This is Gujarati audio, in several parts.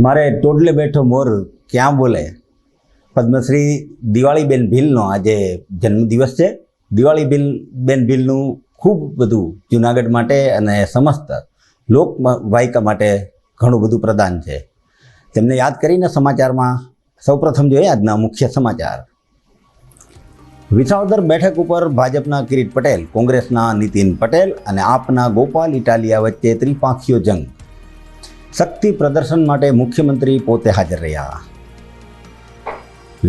મારે ટોડલે બેઠો મોર ક્યાં બોલે. પદ્મશ્રી દિવાળીબેન ભીલનો આજે જન્મદિવસ છે. દિવાળીબેન ભીલનું ખૂબ બધું જૂનાગઢ માટે અને સમસ્ત લોકવાયકા માટે ઘણું બધું પ્રદાન છે. તેમને યાદ કરીને સમાચારમાં સૌપ્રથમ જોઈએ આજના મુખ્ય સમાચાર. વિસાવદર બેઠક ઉપર ભાજપના કિરીટ પટેલ, કોંગ્રેસના નીતિન પટેલ અને આપના ગોપાલ ઇટાલિયા વચ્ચે ત્રિપાંખીયો જંગ. શક્તિ પ્રદર્શન માટે મુખ્યમંત્રી પોતે હાજર રહ્યા.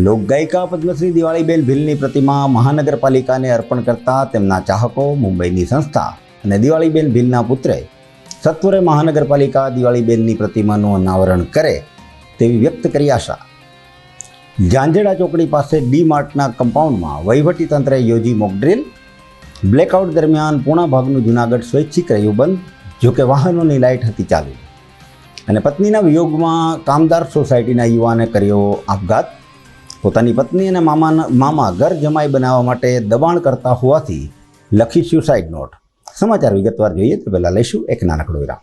લોકગાયિકા પદ્મશ્રી દિવાળીબેન ભીલની પ્રતિમા મહાનગરપાલિકાને અર્પણ કરતા તેમના ચાહકો, મુંબઈની સંસ્થા અને દિવાળીબેન ભીલના પુત્રે સત્વરે મહાનગરપાલિકા દિવાળીબેનની પ્રતિમાનું અનાવરણ કરે તેવી વ્યક્ત કરી આશા. ઝાંઝેડા ચોકડી પાસે ડી માર્ટના કમ્પાઉન્ડમાં વહીવટીતંત્રે યોજી મોકડ્રીલ. બ્લેકઆઉટ દરમિયાન પૂર્ણ ભાગનું જૂનાગઢ સ્વૈચ્છિક રહ્યું બંધ, જોકે વાહનોની લાઇટ હતી ચાલુ. અને પત્નીના વિયોગમાં કામદાર સોસાયટીના યુવાને કર્યો આપઘાત. પોતાની પત્ની અને મામા ઘર જમાઈ બનાવવા માટે દબાણ કરતા હોવાથી લખી સ્યુસાઇડ નોટ. સમાચાર વિગતવાર જોઈએ તો પહેલાં લઈશું એક નાનકડો વિરામ.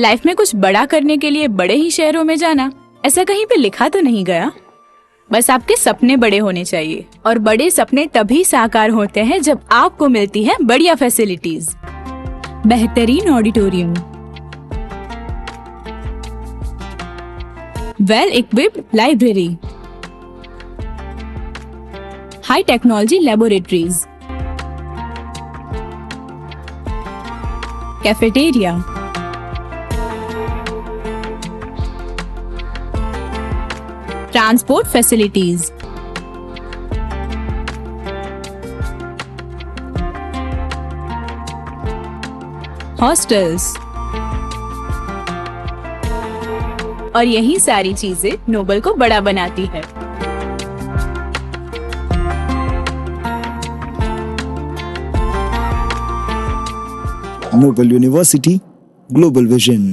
लाइफ में कुछ बड़ा करने के लिए बड़े ही शहरों में जाना, ऐसा कहीं पे लिखा तो नहीं गया. बस आपके सपने बड़े होने चाहिए और बड़े सपने तभी साकार होते हैं जब आपको मिलती है बढ़िया फैसिलिटीज. बेहतरीन auditorium, well equipped library, high technology laboratories, cafeteria, transport facilities, hostels और यही सारी चीजें नोबल को बड़ा बनाती है. Noble University, Global Vision.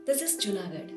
This is Junagadh.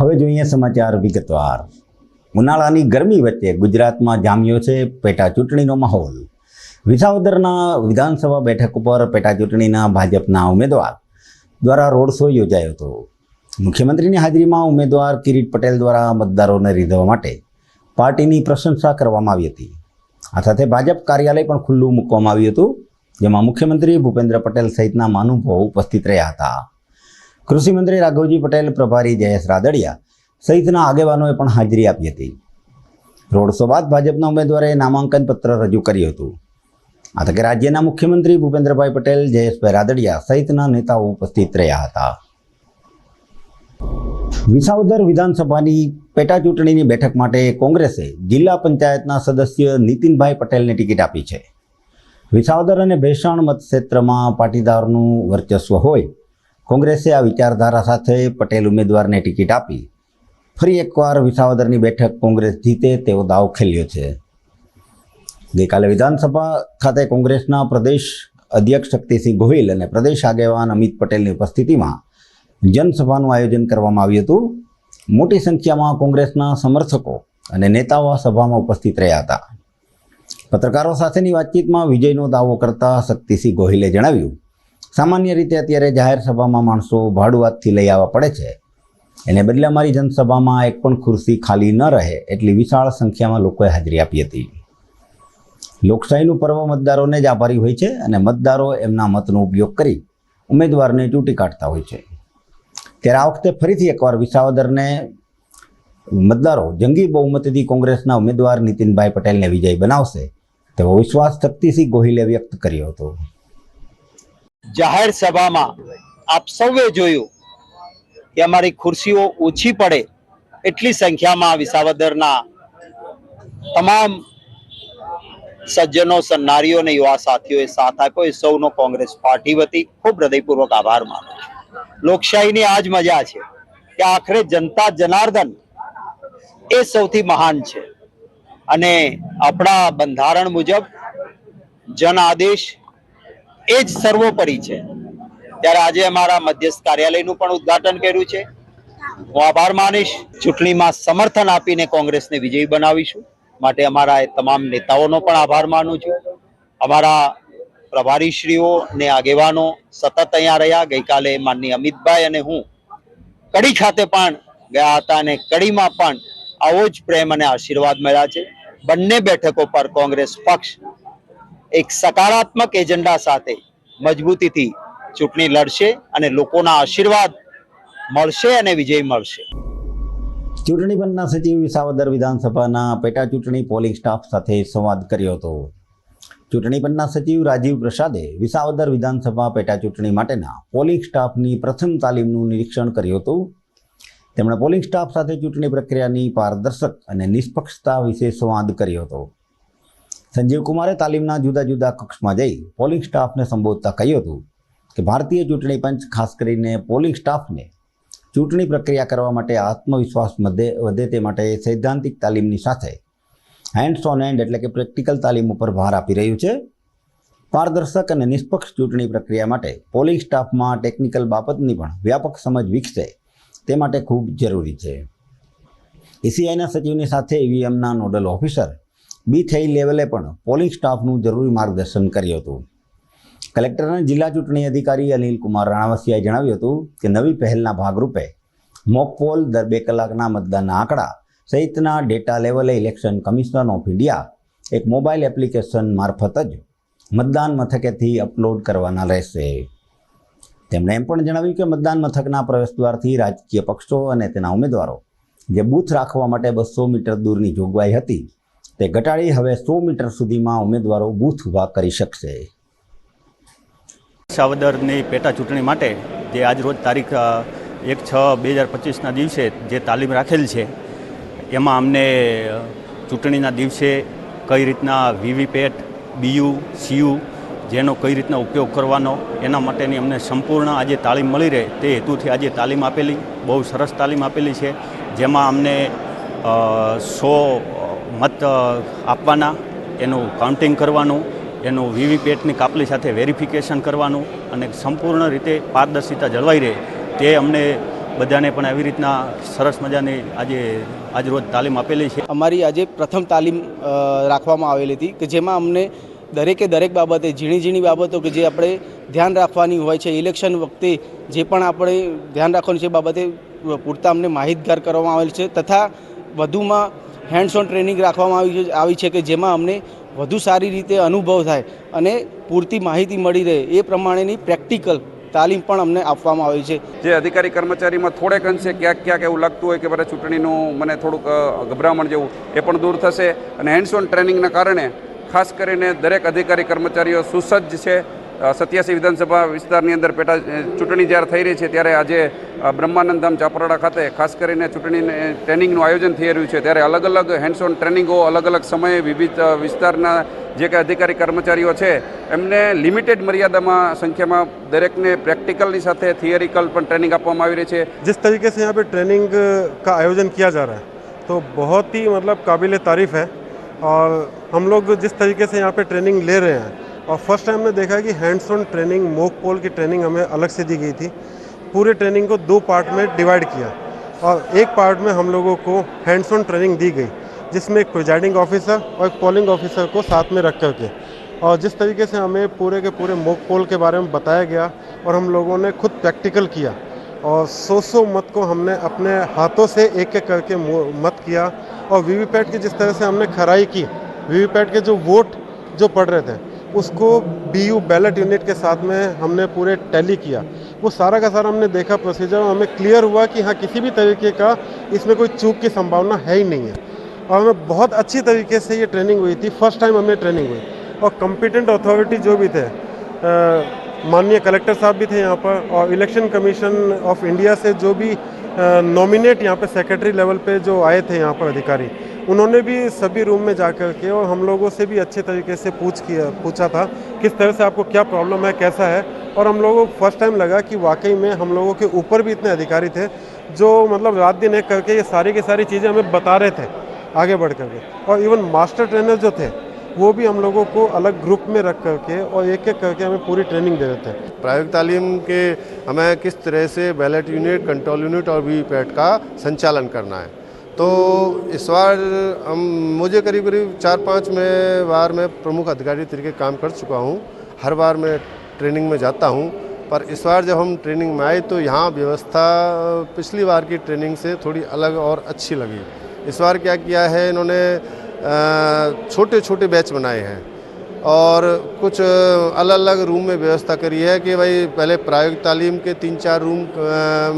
હવે જોઈએ સમાચાર વિગતવાર. ઉનાળાની ગરમી વચ્ચે ગુજરાતમાં જામ્યો છે પેટા ચૂંટણીનો માહોલ. વિસાવદરના વિધાનસભા બેઠક ઉપર પેટા ચૂંટણીના ભાજપના ઉમેદવાર દ્વારા રોડ શો યોજાયો હતો. મુખ્યમંત્રીની હાજરીમાં ઉમેદવાર કિરીટ પટેલ દ્વારા મતદારોને રીઝવવા માટે પાર્ટીની પ્રશંસા કરવામાં આવી હતી. આ સાથે ભાજપ કાર્યાલય પણ ખુલ્લું મૂકવામાં આવ્યું હતું, જેમાં મુખ્યમંત્રી ભૂપેન્દ્ર પટેલ સહિતના મહાનુભાવો ઉપસ્થિત રહ્યા હતા. કૃષિમંત્રી રાઘવજી પટેલ, પ્રભારી જયેશ રાદડિયા સહિતના આગેવાનોએ પણ હાજરી આપી હતી. રોડ શો બાદ ભાજપના ઉમેદવારે નામાંકન પત્ર રજૂ કર્યું હતું. આ તકે રાજ્યના મુખ્યમંત્રી ભૂપેન્દ્રભાઈ પટેલ, જયેશભાઈ રાદડિયા સહિતના નેતાઓ ઉપસ્થિત રહ્યા હતા. વિસાવદર વિધાનસભાની પેટા ચૂંટણીની બેઠક માટે કોંગ્રેસે જિલ્લા પંચાયતના સદસ્ય નીતિનભાઈ પટેલને ટિકિટ આપી છે. વિસાવદર અને ભેસાણ મતક્ષેત્રમાં પાટીદારનું વર્ચસ્વ હોય, કોંગ્રેસે આ વિચારધારા સાથે પટેલ ઉમેદવારને ટિકિટ આપી ફરી એકવાર વિસાવદરની બેઠક કોંગ્રેસ જીતે તેવો દાવ ખેલ્યો છે. ગઈકાલે વિધાનસભા ખાતે કોંગ્રેસના પ્રદેશ અધ્યક્ષ શક્તિસિંહ ગોહિલ અને પ્રદેશ આગેવાન અમિત પટેલની ઉપસ્થિતિમાં જનસભાનું આયોજન કરવામાં આવ્યું હતું. મોટી સંખ્યામાં કોંગ્રેસના સમર્થકો અને નેતાઓ આ સભામાં ઉપસ્થિત રહ્યા હતા. પત્રકારો સાથેની વાતચીતમાં વિજયનો દાવો કરતા શક્તિસિંહ ગોહિલે જણાવ્યું, સામાન્ય રીતે અત્યારે જાહેર સભામાં માણસો ભાડુઆતથી લઈ આવવા પડે છે, એને બદલે અમારી જનસભામાં એક પણ ખુરશી ખાલી ન રહે એટલી વિશાળ સંખ્યામાં લોકોએ હાજરી આપી હતી. લોકશાહીનું પર્વ મતદારોને જ આભારી હોય છે અને મતદારો એમના મતનો ઉપયોગ કરી ઉમેદવારને ચૂંટી કાઢતા હોય છે. ત્યારે આ વખતે ફરીથી એકવાર વિસાવદરને મતદારો જંગી બહુમતીથી કોંગ્રેસના ઉમેદવાર નીતિનભાઈ પટેલને વિજય બનાવશે તેવો વિશ્વાસ શક્તિસિંહ ગોહિલે વ્યક્ત કર્યો હતો. જાહેર સભામાં આપ સૌએ જોયું કે અમારી ખુરશીઓ ઓછી પડે એટલી સંખ્યામાં વિસાવદરના તમામ સજ્જનો, સન્નારીઓ અને યુવા સાથીઓએ સાથ આપ્યો. એ સૌનો કોંગ્રેસ પાર્ટી વતી ખૂબ હૃદયપૂર્વક આભાર માનું છું. લોકશાહીની આ જ મજા છે કે આખરે જનતા જનાર્દન એ સૌથી મહાન છે અને આપણા બંધારણ મુજબ જન આદેશ એ જ સર્વોપરી છે. ત્યારે આજે અમારા મધ્યસ્થ કાર્યાલયનું પણ ઉદ્ઘાટન કર્યું છે. હું આભાર માનીશ. ચૂંટણીમાં સમર્થન આપીને કોંગ્રેસને વિજયી બનાવીશું માટે અમારા તમામ નેતાઓનો પણ આભાર માનું છું. અમારા પ્રભારીશ્રીઓ અને આગેવાનો સતત અહીંયા રહ્યા. ગઈકાલે માનનીય અમિતભાઈ અને હું કડી ખાતે પણ ગયા હતા અને કડીમાં પણ આવો જ પ્રેમ અને આશીર્વાદ મળ્યા છે. બંને બેઠકો પર કોંગ્રેસ પક્ષ એક સકારાત્મક એજન્ડા સાથે મજબૂતીથી ચૂંટણી લડશે અને લોકોના આશીર્વાદ મળશે અને વિજય મળશે. ચૂંટણી પંચના સચિવ વિસાવદર વિધાનસભાના પેટા ચૂંટણી પોલિંગ સ્ટાફ સાથે સંવાદ કર્યો હતો. ચૂંટણી પંચના સચિવ રાજીવ પ્રસાદે વિસાવદર વિધાનસભા પેટા ચૂંટણી માટેના પોલિંગ સ્ટાફની પ્રથમ તાલીમનું નિરીક્ષણ કર્યું હતું. તેમણે પોલિંગ સ્ટાફ સાથે ચૂંટણી પ્રક્રિયાની પારદર્શક અને નિષ્પક્ષતા વિશે સંવાદ કર્યો હતો. સંજીવ કુમારે તાલીમના જુદા જુદા કક્ષમાં જઈ પોલિંગ સ્ટાફને સંબોધતા કહ્યું હતું કે ભારતીય ચૂંટણી પંચ ખાસ કરીને પોલિંગ સ્ટાફને ચૂંટણી પ્રક્રિયા કરવા માટે આત્મવિશ્વાસ વધે તે માટે સૈદ્ધાંતિક તાલીમની સાથે હેન્ડ્સ ઓન હેન્ડ એટલે કે પ્રેક્ટિકલ તાલીમ ઉપર ભાર આપી રહ્યું છે. પારદર્શક અને નિષ્પક્ષ ચૂંટણી પ્રક્રિયા માટે પોલિંગ સ્ટાફમાં ટેકનિકલ બાબતની પણ વ્યાપક સમજ વિકસે તે માટે ખૂબ જરૂરી છે. ECIના સચિવની સાથે EVMના નોડલ ઓફિસર B3 લેવલે પણ પોલિંગ સ્ટાફનું જરૂરી માર્ગદર્શન કર્યું હતું. કલેક્ટર અને જિલ્લા ચૂંટણી અધિકારી અનિલ કુમાર રાણાવસિયાએ જણાવ્યું હતું કે નવી પહેલના ભાગરૂપે મોક પોલ, દર 2 કલાકના મતદાનના આંકડા સહિતના ડેટા લેવલે ઇલેક્શન કમિશન ઓફ ઇન્ડિયા એક મોબાઈલ એપ્લિકેશન મારફત જ મતદાન મથકેથી અપલોડ કરવાના રહેશે. તેમણે એમ પણ જણાવ્યું કે મતદાન મથકના પ્રવેશદ્વારથી રાજકીય પક્ષો અને તેના ઉમેદવારો જે બૂથ રાખવા માટે 200 મીટર દૂરની જોગવાઈ હતી તે ઘટાડી હવે 100 મીટર સુધીમાં ઉમેદવારો બૂથ ઊભા કરી શકશે. વિસાવદરની પેટા ચૂંટણી માટે જે આજ રોજ તારીખ 1/6/2025ના દિવસે જે તાલીમ રાખેલ છે એમાં અમને ચૂંટણીના દિવસે કઈ રીતના વીવીપેટ, BU, CU જેનો કઈ રીતના ઉપયોગ કરવાનો એના માટેની અમને સંપૂર્ણ આજે તાલીમ મળી રહે તે હેતુથી આજે તાલીમ આપેલી. બહુ સરસ તાલીમ આપેલી છે, જેમાં અમને 100 મત આપવાના, એનું કાઉન્ટિંગ કરવાનું, એનું વીવીપેટની કાપલી સાથે વેરિફિકેશન કરવાનું અને સંપૂર્ણ રીતે પારદર્શિતા જળવાઈ રહે તે અમને બધાને પણ આવી રીતના સરસ મજાની આજ રોજ તાલીમ આપેલી છે. અમારી આજે પ્રથમ તાલીમ રાખવામાં આવેલી હતી કે જેમાં અમને દરેક બાબતે ઝીણી બાબતો કે જે આપણે ધ્યાન રાખવાની હોય છે, ઇલેક્શન વખતે જે પણ આપણે ધ્યાન રાખવાનું છે એ બાબતે પૂરતા અમને માહિતગાર કરવામાં આવેલ છે તથા વધુમાં હેન્ડ્સ ઓન ટ્રેનિંગ રાખવામાં આવી છે કે જેમાં અમને વધુ સારી રીતે અનુભવ થાય અને પૂરતી માહિતી મળી રહે એ પ્રમાણેની પ્રેક્ટિકલ તાલીમ પણ અમને આપવામાં આવી છે. જે અધિકારી કર્મચારીમાં થોડેક અંશે ક્યાંક એવું લાગતું હોય કે મારે ચૂંટણીનું મને થોડુંક ગભરામણ જેવું એ પણ દૂર થશે અને હેન્ડ્સ ઓન ટ્રેનિંગના કારણે ખાસ કરીને દરેક અધિકારી કર્મચારીઓ સુસજ્જ છે. 87 વિધાનસભા વિસ્તારની અંદર પેટા ચૂંટણી જ્યારે થઈ રહી છે ત્યારે આજે બ્રહ્માનંદ ધામ ચાપરાડા ખાતે ખાસ કરીને ચૂંટણી ટ્રેનિંગનું આયોજન થઈ રહ્યું છે ત્યારે અલગ અલગ હેન્ડ્સ ઓન ટ્રેનિંગો અલગ સમયે વિવિધ વિસ્તારના જે કે અધિકારી કર્મચારીઓ છે એમને લિમિટેડ મર્યાદામાં સંખ્યામાં દરેકને પ્રેક્ટિકલની સાથે थियरिकल પણ ट्रेनिंग આપવામાં આવી રહી છે. जिस तरीके से यहाँ पे ट्रेनिंग का आयोजन किया जा रहा है तो बहुत ही मतलब काबिल तारीफ़ है और हम लोग जिस तरीके से यहाँ पे ट्रेनिंग ले रहे हैं और फर्स्ट टाइम हमने देखा कि hands on training mock poll की ट्रेनिंग हमें अलग से दी गई थी. पूरे ट्रेनिंग को 2 पार्ट में डिवाइड किया और एक पार्ट में हम लोगों को हैंड्स ऑन ट्रेनिंग दी गई जिसमें एक प्रिजाइडिंग ऑफिसर और एक पोलिंग ऑफिसर को साथ में रख कर के और जिस तरीके से हमें पूरे के पूरे मॉक पोल के बारे में बताया गया और हम लोगों ने खुद प्रैक्टिकल किया और 100 मत को हमने अपने हाथों से एक करके मत किया और वीवीपैट की जिस तरह से हमने खराई की, वीवीपैट के जो वोट जो पड़ रहे थे उसको बीयू बैलेट यूनिट के साथ में हमने पूरे टैली किया. वो सारा का सारा हमने देखा प्रोसीजर, हमें क्लियर हुआ कि हाँ किसी भी तरीके का इसमें कोई चूक की संभावना है ही नहीं है और हमें बहुत अच्छी तरीके से ये ट्रेनिंग हुई थी. फर्स्ट टाइम हमें ट्रेनिंग हुई और कॉम्पिटेंट अथॉरिटी जो भी थे, माननीय कलेक्टर साहब भी थे यहाँ पर और इलेक्शन कमीशन ऑफ इंडिया से जो भी नॉमिनेट यहाँ पे सेक्रेटरी लेवल पे जो आए थे यहाँ पर अधिकारी, उन्होंने भी सभी रूम में जाकर के और हम लोगों से भी अच्छे तरीके से पूछा था किस तरह से आपको क्या प्रॉब्लम है, कैसा है. और हम लोगों को फर्स्ट टाइम लगा कि वाकई में हम लोगों के ऊपर भी इतने अधिकारी थे जो मतलब रात दिन एक करके ये सारी की सारी चीज़ें हमें बता रहे थे आगे बढ़ करके. और इवन मास्टर ट्रेनर जो थे वो भी हम लोगों को अलग ग्रुप में रख करके और एक करके हमें पूरी ट्रेनिंग दे रहे थे. प्रायोगिक तालीम के हमें किस तरह से बैलेट यूनिट, कंट्रोल यूनिट और वीवीपैट का संचालन करना है. तो इस बार मुझे करीब 4-5 बार मैं प्रमुख अधिकारी तरीके काम कर चुका हूँ. हर बार मैं ट्रेनिंग में जाता हूँ पर इस बार जब हम ट्रेनिंग में आए तो यहाँ व्यवस्था पिछली बार की ट्रेनिंग से थोड़ी अलग और अच्छी लगी. इस बार क्या किया है इन्होंने छोटे छोटे बैच बनाए हैं और कुछ अलग अलग रूम में व्यवस्था करी है कि भाई पहले प्रायोगिक तालीम के 3-4 रूम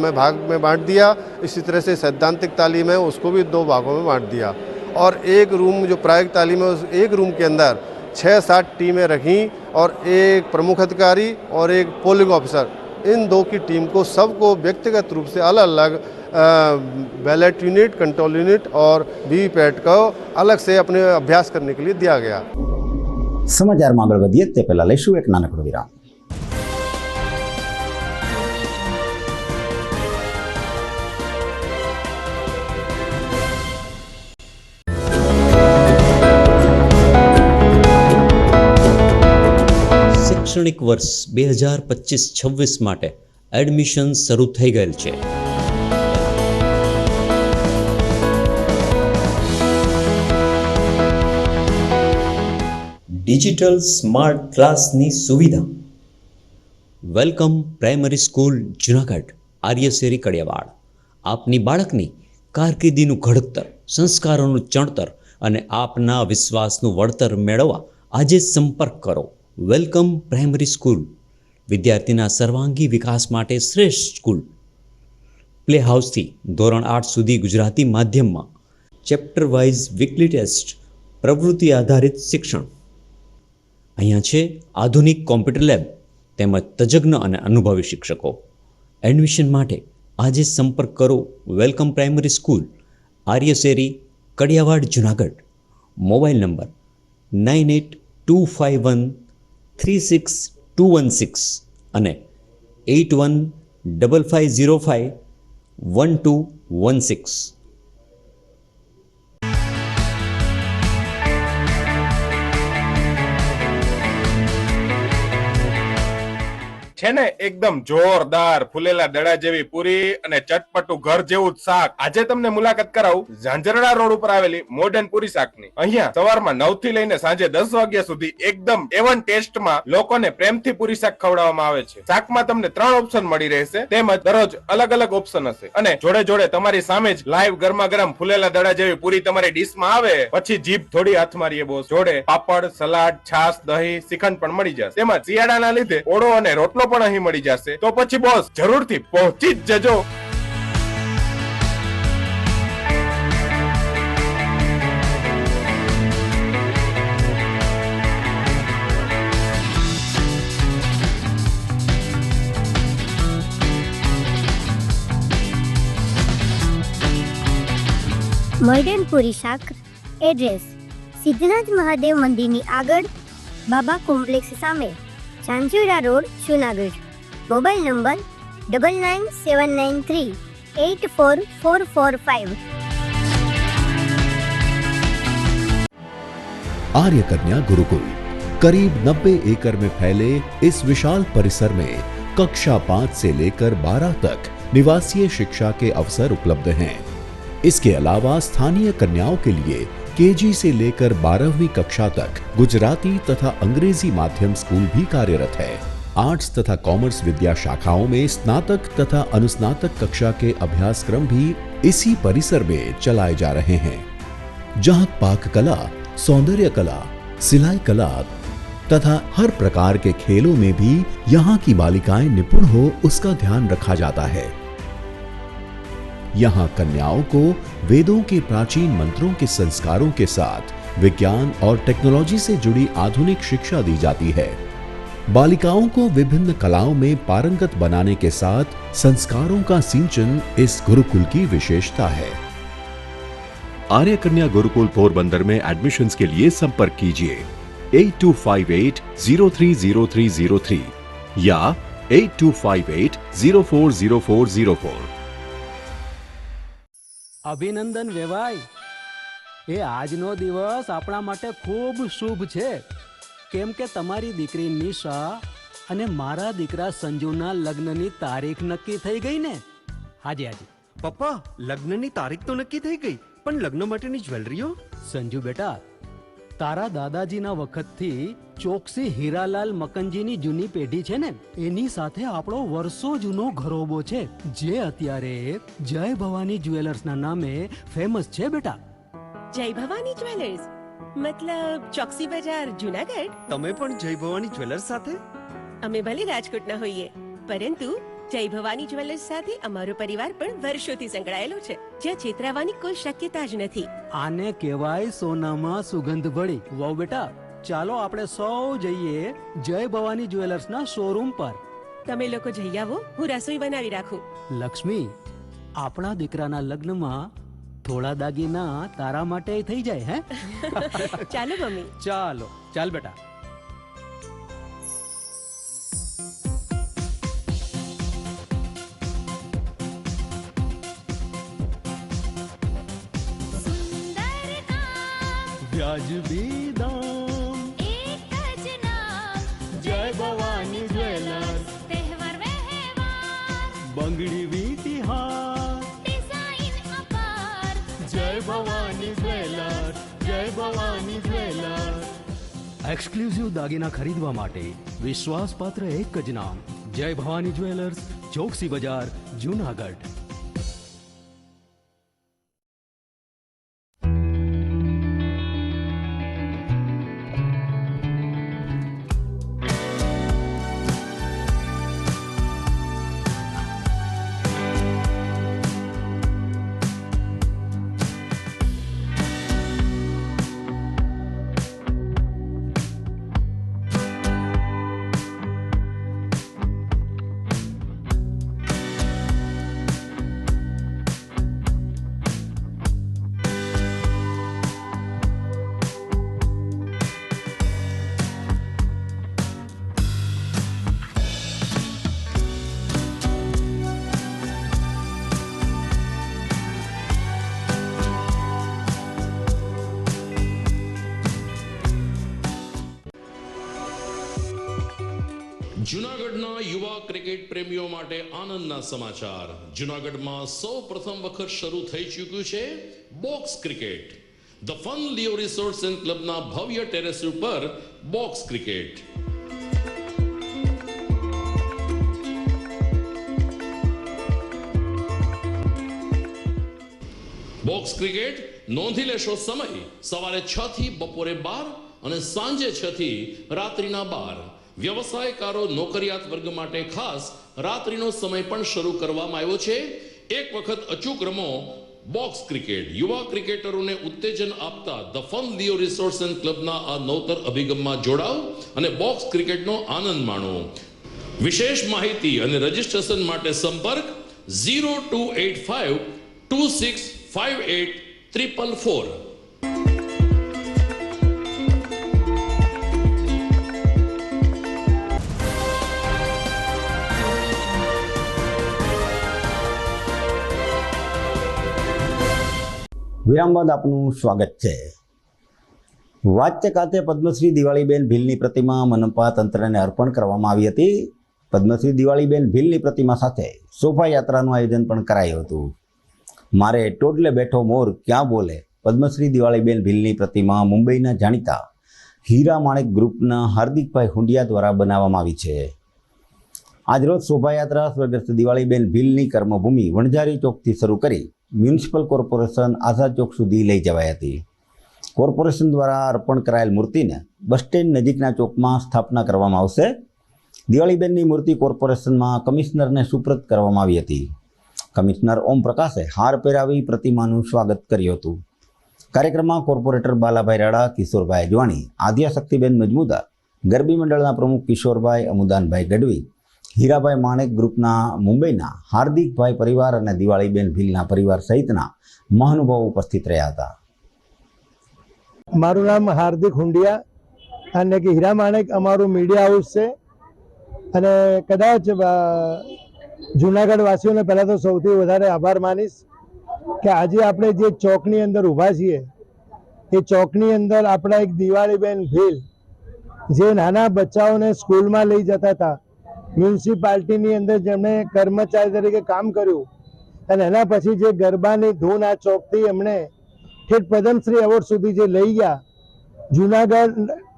में भाग में बांट दिया. इसी तरह से सैद्धांतिक तालीम है उसको भी 2 भागों में बांट दिया और एक रूम जो प्रायोगिक तालीम है उस एक रूम के अंदर 6-7 टीमें रखी और एक प्रमुख अधिकारी और एक पोलिंग ऑफिसर, इन 2 की टीम को सबको व्यक्तिगत रूप से अलग अलग बैलेट यूनिट, कंट्रोल यूनिट और वीवीपैट को अलग से अपने अभ्यास करने के लिए दिया गया. સમાચારમાં આગળ વધીએ તે પહેલાં લઈશું એક નાનકડો વિરામ. શૈક્ષણિક વર્ષ 2025-26 માટે એડમિશન શરૂ થઈ ગયેલ છે. ડિજિટલ સ્માર્ટ ક્લાસની સુવિધા. Welcome primary school Junagadh, Aryasheri Kadiyawad. આપની બાળકની કારકિર્દીનું ઘડતર, સંસ્કારોનું ચણતર અને આપના વિશ્વાસનું વળતર મેળવવા આજે સંપર્ક કરો. વેલકમ પ્રાઇમરી સ્કૂલ વિદ્યાર્થીના સર્વાંગી વિકાસ માટે શ્રેષ્ઠ સ્કૂલ. પ્લે હાઉસથી ધોરણ 8 સુધી ગુજરાતી માધ્યમમાં ચેપ્ટર વાઇઝ વીકલી ટેસ્ટ, પ્રવૃત્તિ આધારિત શિક્ષણ. અહીંયા છે આધુનિક કોમ્પ્યુટર લેબ તેમજ તજજ્ઞ અને અનુભવી શિક્ષકો. એડમિશન માટે આજે સંપર્ક કરો welcome primary school, Aryasheri Kadiyawad, Junagadh. Mobile number 9825136216 અને 8155051216. છે ને એકદમ જોરદાર ફૂલેલા દડા જેવી પૂરી અને ચટપટું ઘર જેવું જ શાક. આજે તમને મુલાકાત કરાવું ઝાંઝરડા રોડ ઉપર આવેલી મોડર્ન પૂરી શાકની. અહીંયા સવારમાં 9 થી લઈને સાંજે 10 વાગ્યા સુધી એકદમ એવન ટેસ્ટમાં લોકોને પ્રેમથી પૂરી શાક ખવડાવવામાં આવે છે. શાકમાં તમને 3 ઓપ્શન મળી રહેશે, તેમજ દરરોજ અલગ અલગ ઓપ્શન હશે અને જોડે જોડે તમારી સામે જ લાઈવ ગરમા ગરમ ફૂલેલા દડા જેવી પૂરી તમારી ડીશમાં આવે પછી જીભ થોડી હાથ મારીએ બોસ. જોડે પાપડ, સલાડ, છાશ, દહીં, શ્રીખંડ પણ મળી જશે. તેમજ શિયાળાના લીધે ઓળો અને રોટલો પણ અહીં મળી જશે. તો પછી બોસ જરૂરથી પહોંચી જ જજો. મોડર્ન પૂરી શાક. એડ્રેસ સિદ્ધનાથ મહાદેવ મંદિરની આગળ, બાબા કોમ્પ્લેક્સ સામે, Zanzarda road, Junagadh. Mobile number 9979384445. आर्य कन्या गुरुकुल करीब 90 एकड़ में फैले इस विशाल परिसर में कक्षा 5 से लेकर 12 तक निवासीय शिक्षा के अवसर उपलब्ध हैं। इसके अलावा स्थानीय कन्याओं के लिए केजी से लेकर 12वीं कक्षा तक गुजराती तथा अंग्रेजी माध्यम स्कूल भी कार्यरत है। आर्ट्स तथा कॉमर्स विद्या शाखाओं में स्नातक तथा अनुस्नातक कक्षा के अभ्यासक्रम भी इसी परिसर में चलाए जा रहे हैं, जहां पाक कला, सौंदर्य कला, सिलाई कला तथा हर प्रकार के खेलों में भी यहाँ की बालिकाएं निपुण हो उसका ध्यान रखा जाता है। यहाँ कन्याओं को वेदों के प्राचीन मंत्रों के संस्कारों के साथ विज्ञान और टेक्नोलॉजी से जुड़ी आधुनिक शिक्षा दी जाती है। बालिकाओं को विभिन्न कलाओं में पारंगत बनाने के साथ संस्कारों का सिंचन इस गुरुकुल की विशेषता है। आर्य कन्या गुरुकुल पोरबंदर में एडमिशन्स के लिए संपर्क कीजिए 8258030303 या 8258040404। અભિનંદન વેવાય, એ આજનો દિવસ આપણા માટે ખૂબ શુભ છે, કેમ કે તમારી દીકરી નિશા અને મારા દીકરા સંજુના લગ્નની તારીખ નક્કી થઈ ગઈ ને? હાજી હાજી પપ્પા, લગ્નની તારીખ તો નક્કી થઈ ગઈ, પણ લગ્ન માટેની જ્વેલરીઓ? સંજુ બેટા, તારા દાદાજીના વખતથી ચોકસી હીરાલાલ મકનજીની જૂની પેઢી છે ને, એની સાથે આપણો વર્ષો જૂનો ઘરોબો છે, જે અત્યારે જય ભવાની જ્વેલર્સના નામે ફેમસ છે બેટા. જય ભવાની જ્વેલર્સ મતલબ ચોકસી બજાર, જુનાગઢ? તમે પણ જય ભવાની જ્વેલર્સ સાથે? અમે ભલે રાજકોટના હોઈએ, પરંતુ જય ભવાની જ્વેલર્સ સાથે અમારો પરિવાર પણ વર્ષોથી સંકળાયેલો છે, જ્યાં છેતરાવાની કોઈ શક્યતા જ નથી. આને કહેવાય સોનામાં સુગંધ ભળી. વાવ બેટા, ચાલો આપણે સૌ જઈએ જય ભવાની જ્વેલર્સના શોરૂમ પર. તમે લોકો જઈ આવો, હું રસોઈ બનાવી રાખું. લક્ષ્મી, આપણા દીકરાના લગ્નમાં થોડા દાગીના તારા માટે થઈ જાય હે? ચાલો મમ્મી. ચાલો ચાલ બેટા. વ્યાજબી દામ, એક જ નામ, જય ભવાની જ્વેલર્સ. તહેવાર વ્યવહાર, બંગડી વીટી હાર, ડિઝાઇન અપાર, જય ભવાની જ્વેલર્સ, જય ભવાની જ્વેલર્સ. એક્સક્લુઝિવ દાગીના ખરીદવા માટે વિશ્વાસપાત્ર એક જ નામ, જય ભવાની જ્વેલર્સ, ચોકસી બજાર, જુનાગઢ. જૂનાગઢના યુવા ક્રિકેટ પ્રેમીઓ માટે આનંદના સમાચાર. જૂનાગઢમાં સૌ પ્રથમ વખત શરૂ થઈ ચૂક્યું છે box cricket. The fun Leo resorts and ક્લબના ભવ્ય ટેરેસ ઉપર બોક્સ ક્રિકેટ. બોક્સ ક્રિકેટ નોંધી લેશો સમય સવારે 6 થી બપોરે 12 અને સાંજે 6 થી રાત્રિના 12. વ્યવસાયકારો નોકરિયાત વર્ગ માટે ખાસ રાત્રિનો સમય પણ શરૂ કરવામાં આવ્યો છે. એક વખત અચૂક રમો બોક્સ ક્રિકેટ. યુવા ક્રિકેટરોને ઉત્તેજન આપતા the fun Leo resorts and ક્લબના આ નવતર અભિગમમાં જોડાઓ અને બોક્સ ક્રિકેટનો આનંદ માણો. વિશેષ માહિતી અને રજીસ્ટ્રેશન માટે સંપર્ક 0285 2658 444. વિરામ બાદ આપનું સ્વાગત છે. વાચ્ય ખાતે પદ્મશ્રી દિવાળીબેન ભીલની પ્રતિમા મનપા તંત્રને અર્પણ કરવામાં આવી હતી. પદ્મશ્રી દિવાળીબેન ભીલની પ્રતિમા સાથે શોભાયાત્રાનું આયોજન પણ કરાયું હતું. મારે ટોડલે બેઠો મોર ક્યાં બોલે પદ્મશ્રી દિવાળીબેન ભીલની પ્રતિમા મુંબઈના જાણીતા હીરા માણેક ગ્રુપના હાર્દિકભાઈ હુંડિયા દ્વારા બનાવવામાં આવી છે. આજરોજ શોભાયાત્રા સ્વર્ગસ્થ દિવાળીબેન ભીલની કર્મભૂમિ વણઝારી ચોકથી શરૂ કરી મ્યુનિસિપલ કોર્પોરેશન આઝાદ ચોક સુધી લઈ જવાઈ હતી. કોર્પોરેશન દ્વારા અર્પણ કરાયેલ મૂર્તિને બસ સ્ટેન્ડ નજીકના ચોકમાં સ્થાપના કરવામાં આવશે. દિવાળીબેનની મૂર્તિ કોર્પોરેશનમાં કમિશનરને સુપ્રત કરવામાં આવી હતી. કમિશનર ઓમ પ્રકાશે હાર પહેરાવી પ્રતિમાનું સ્વાગત કર્યું હતું. કાર્યક્રમમાં કોર્પોરેટર બાલાભાઈ રાડા, કિશોરભાઈ અજવાણી, આદ્યાશક્તિબેન મજમુદાર, ગરબી મંડળના પ્રમુખ કિશોરભાઈ, અમુદાનભાઈ ગઢવી, હીરાભાઈ માણેક ગ્રુપના મુંબઈના હાર્દિકભાઈ પરિવાર અને દિવાળીબેન ભીલના પરિવાર સહિતના મહાનુભાવો ઉપસ્થિત રહ્યા હતા. મારું નામ હાર્દિક હુંડિયા અને કે હીરા માણેક અમારું મીડિયા હાઉસ છે અને કદાચ જૂનાગઢ વાસીઓને પહેલાં તો સૌથી વધારે આભાર માનીશ કે આજે આપણે જે ચોકની અંદર ઊભા છીએ એ ચોકની અંદર આપણા એક દિવાળીબેન ભીલ જે નાના બચ્ચાઓને સ્કૂલમાં લઈ જતા હતા, મ્યુનિસિપાલિટીની અંદર જેમણે કર્મચારી તરીકે કામ કર્યું અને એના પછી જે ગરબાની ધૂન આ ચોકથી એમણે ઠેઠ પદ્મશ્રી એવોર્ડ સુધી જે લઈ ગયા, જૂનાગઢ,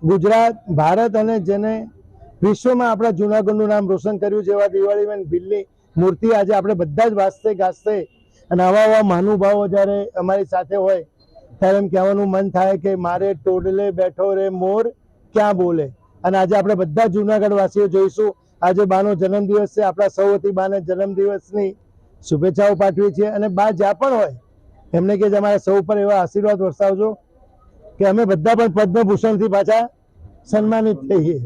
ગુજરાત, ભારત અને જેને વિશ્વમાં આપણા જૂનાગઢનું નામ રોશન કર્યું જેવા દિવાળીબેન ભીલની મૂર્તિ આજે આપણે બધા જ વાસ્તે ગાસ્તે અને આવા મહાનુભાવો જ્યારે અમારી સાથે હોય ત્યારે એમ કહેવાનું મન થાય કે મારે ટોડલે બેઠો રે મોર ક્યાં બોલે. અને આજે આપણે બધા જૂનાગઢ વાસીઓ જોઈશું. આજે બાનો જન્મદિવસ છે. આપણા સૌ વતી બાને જન્મદિવસની શુભેચ્છાઓ પાઠવી છે અને બા જ્યાં પણ હોય એમને કે અમારા સૌ પર એવા આશીર્વાદ વરસાવજો કે અમે બધા પણ પદ્મભૂષણથી પાછા સન્માનિત થઈએ.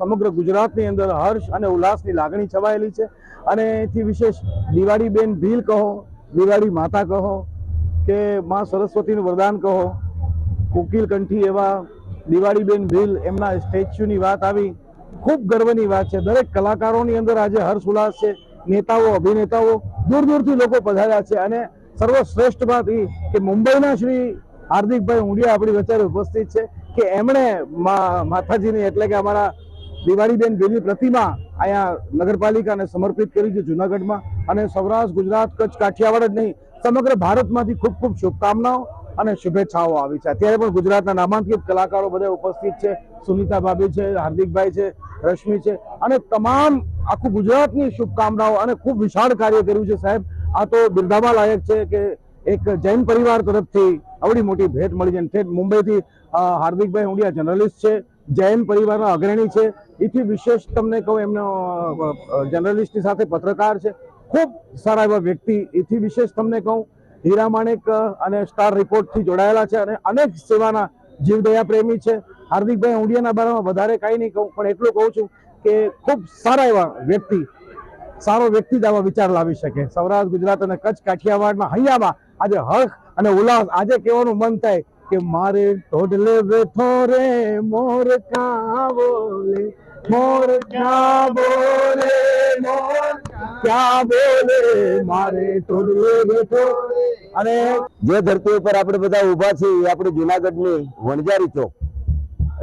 સમગ્ર ગુજરાતની અંદર હર્ષ અને ઉલ્લાસની લાગણી છવાયેલી છે અને એથી વિશેષ દિવાળીબેન ભીલ કહો, દિવાળી માતા કહો કે માં સરસ્વતીનું વરદાન કહો, કોકિલ કંઠી એવા દિવાળીબેન ભીલ એમના સ્ટેચ્યુની વાત આવી, ખૂબ ગર્વની વાત છે. દરેક કલાકારોની અંદર આજે હર્ષ ઉલ્લાસ છે. નેતાઓ, અભિનેતાઓ, દૂર દૂરથી લોકો પધાર્યા છે અને સર્વશ્રેષ્ઠ વાત એ કે મુંબઈના શ્રી હાર્દિકભાઈ હુંડિયા આપણી વચ્ચે ઉપસ્થિત છે કે એમણે માતાજીની એટલે કે અમારા દિવાળીબેન ભીલની પ્રતિમા અહીંયા નગરપાલિકાને સમર્પિત કરી છે જૂનાગઢમાં. અને સૌરાષ્ટ્ર, ગુજરાત, કચ્છ, કાઠિયાવાડ જ નહીં સમગ્ર ભારતમાંથી ખૂબ ખૂબ શુભકામનાઓ અને શુભેચ્છાઓ આવી છે. અત્યારે પણ ગુજરાતના નામાંકિત કલાકારો બધા ઉપસ્થિત છે. સુનીતા ભાભી છે, હાર્દિકભાઈ છે, રશ્મિ છે અને તમામ આખું ગુજરાતની શુભકામનાઓ અને ખૂબ વિશાળ કાર્ય કર્યું છે સાહેબ. આ તો બિરદાવવા લાયક છે કે એક જૈન પરિવાર તરફથી આવડી મોટી ભેટ મળી છે. મુંબઈથી હાર્દિકભાઈ હુંડિયા જર્નલિસ્ટ છે, જૈન પરિવારના અગ્રણી છે. એથી વિશેષ તમને કહું એમનો જર્નલિસ્ટની સાથે પત્રકાર છે, ખૂબ સારા એવા વ્યક્તિ. એથી વિશેષ તમને કહું હીરા માણેક અને સ્ટાર રિપોર્ટથી જોડાયેલા છે અને અનેક સેવાના જીવદયા પ્રેમી છે. હાર્દિકભાઈ હુંડિયાના બારામાં વધારે કાંઈ નહીં કહું પણ એટલું કહું છું કે ખૂબ સારા એવા વ્યક્તિ, સારો વ્યક્તિ જ આવા વિચાર લાવી શકે. સૌરાષ્ટ્ર, ગુજરાત અને કચ્છ, કાઠિયાવાડમાં હૈયામાં આજે હર્ષ અને ઉલ્લાસ. આજે કહેવાનું મન થાય કે મારે ટોડલે બેઠો રે મોર ક્યાં બોલે, મોર ક્યાં બોલે, મોર ક્યાં બોલે, મારે ટોડલે બેઠો. અને જે ધરતી ઉપર આપણે બધા ઊભા છીએ એ આપણે જૂનાગઢની વણઝારી ચોક.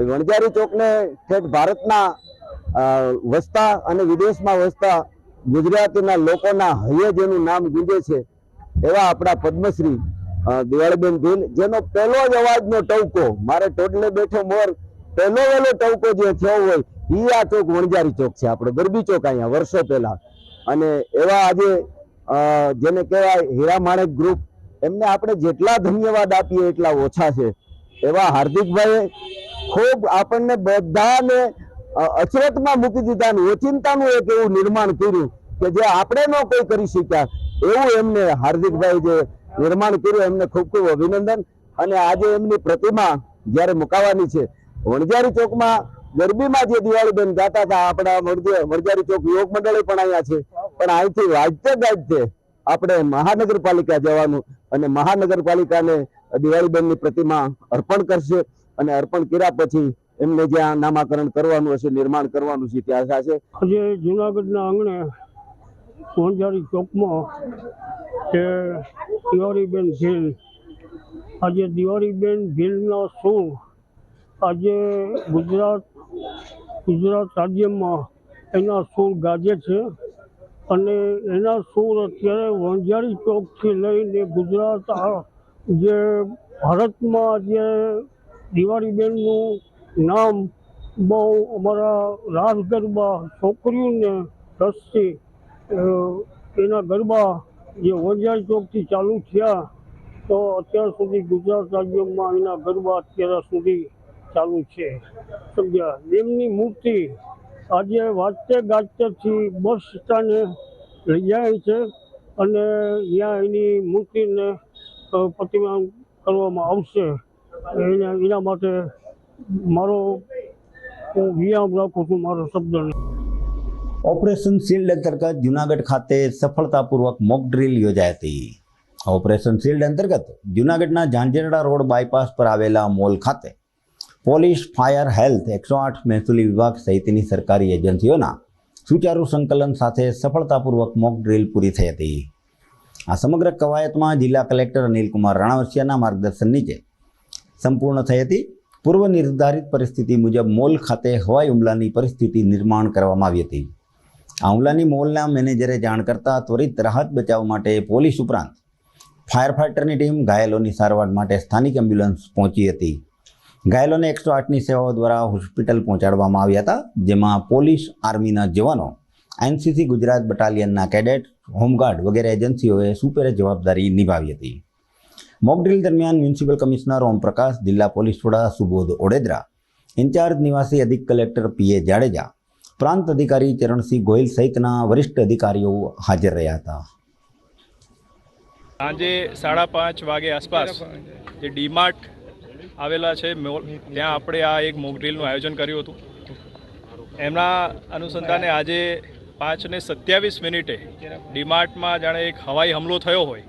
વણઝારી ચોકને ઠેઠ ભારતના વસતા અને વિદેશમાં વસતા ગુજરાતીના લોકોના હૈયે જેનું નામ ગુંજે છે એવા આપણા પદ્મશ્રી દિવાળીબેન ભીલ, જેનો પહેલો જ અવાજનો ટવકો, મારે ટોડલે બેઠો મોર પહેલો વહેલો ટવકો જે થયો હોય એ આ ચોક વણજારી ચોક છે, આપણો ગરબી ચોક અહીંયા વર્ષો પહેલા. અને એવા આજે જેને કહેવાય હીરા માણેક ગ્રુપ, એમને આપણે જેટલા ધન્યવાદ આપીએ એટલા ઓછા છે. એવા હાર્દિકભાઈએ ખૂબ આપણને બધાને અચરતમાં મૂકી દીધા અને ઓચિંતાનું એક એવું નિર્માણ કર્યું કે જે આપણે ન કોઈ કરી શક્યા એવું એમને હાર્દિકભાઈ જે નિર્માણ કર્યું એમને ખૂબ ખૂબ અભિનંદન. અને આજે એમની પ્રતિમા જ્યારે મુકાવાની છે વણજારી ચોકમાં ગરબીમાં જે દિવાળીબેન ગાતા હતા, આપણા વણજારી ચોક યુવક મંડળે પણ અહીંયા છે, પણ અહીંથી વાજતે ગાજતે આપણે મહાનગરપાલિકા જવાનું અને મહાનગરપાલિકાને દિવાળીબેનની પ્રતિમા અર્પણ કરશે અને અર્પણ કર્યા પછી એમને જ્યાં નામાકરણ કરવાનું હશે, નિર્માણ કરવાનું છે ત્યાં થશે. આજે જુનાગઢના આંગણે વણજારી ચોકમાં કે દિવાળીબેન ભીલ, આજે દિવાળીબેન ભીલના સુર આજે ગુજરાત રાજ્યમાં એના સુર ગાજે છે. અને એના સુર અત્યારે વણજારી ચોકથી લઈને ગુજરાત જે ભારતમાં જે દિવાળીબેનનું નામ બહુ અમારા રાસ ગરબા છોકરીઓને રસથી એના ગરબા જે વણજારી ચોકથી ચાલુ થયા તો અત્યાર સુધી ગુજરાત રાજ્યમાં એના ગરબા અત્યાર સુધી ચાલુ છે. સમજ્યા? એમની મૂર્તિ આજે વાજતે ગાજતેથી બસ સ્ટેન્ડે લઈ જાય છે અને ત્યાં એની મૂર્તિને પ્રતિમા કરવામાં આવશે. એના માટે મારો હું વિરામ રાખું છું મારો શબ્દને. ઓપરેશન શિલ્ડ અંતર્ગત જૂનાગઢ ખાતે સફળતાપૂર્વક મોક ડ્રીલ યોજાઈ હતી. ઓપરેશન શિલ્ડ અંતર્ગત જૂનાગઢના ઝાંઝરડા રોડ બાયપાસ પર આવેલા મોલ ખાતે પોલીસ, ફાયર, હેલ્થ, 108 મહેસૂલી વિભાગ સહિતની સરકારી એજન્સીઓના સુચારુ સંકલન સાથે સફળતાપૂર્વક મોક ડ્રીલ પૂરી થઈ હતી. આ સમગ્ર કવાયતમાં જિલ્લા કલેક્ટર અનિલકુમાર રાણાવસિયાના માર્ગદર્શન નીચે સંપૂર્ણ થઈ હતી. પૂર્વ નિર્ધારિત પરિસ્થિતિ મુજબ મોલ ખાતે હવાઈ હુમલાની પરિસ્થિતિ નિર્માણ કરવામાં આવી હતી. આ હુમલાની મોલના મેનેજરે જાણ કરતા ત્વરિત રાહત બચાવ માટે પોલીસ ઉપરાંત ફાયર ફાઇટરની ટીમ ઘાયલોની સારવાર માટે સ્થાનિક એમ્બ્યુલન્સ પહોંચી હતી. ઘાયલોને 108ની સેવાઓ દ્વારા હોસ્પિટલ પહોંચાડવામાં આવ્યા હતા, જેમાં પોલીસ, આર્મીના જવાનો, એનસીસી ગુજરાત બટાલિયનના કેડેટ, હોમગાર્ડ વગેરે એજન્સીઓએ સુપેરે જવાબદારી નિભાવી હતી. મોક ડ્રીલ દરમિયાન મ્યુનિસિપલ કમિશનર ઓમપ્રકાશ, જિલ્લા પોલીસ વડા સુબોધ ઓડેદરા, ઇન્ચાર્જ નિવાસી અધિક કલેક્ટર પીએ જાડેજા, પ્રાંત અધિકારી ચરણસિંહ ગોહિલ સહિતના વરિષ્ઠ અધિકારીઓ હાજર રહ્યા હતા. સાંજે 5:30 વાગે આસપાસ જે ડીમાર્ટ આવેલા છે ત્યાં આપણે આ એક મોક ડ્રીલનું આયોજન કર્યું હતું. એમના અનુસંધાને આજે 5:27 ડીમાર્ટમાં જાણે એક હવાઈ હુમલો થયો હોય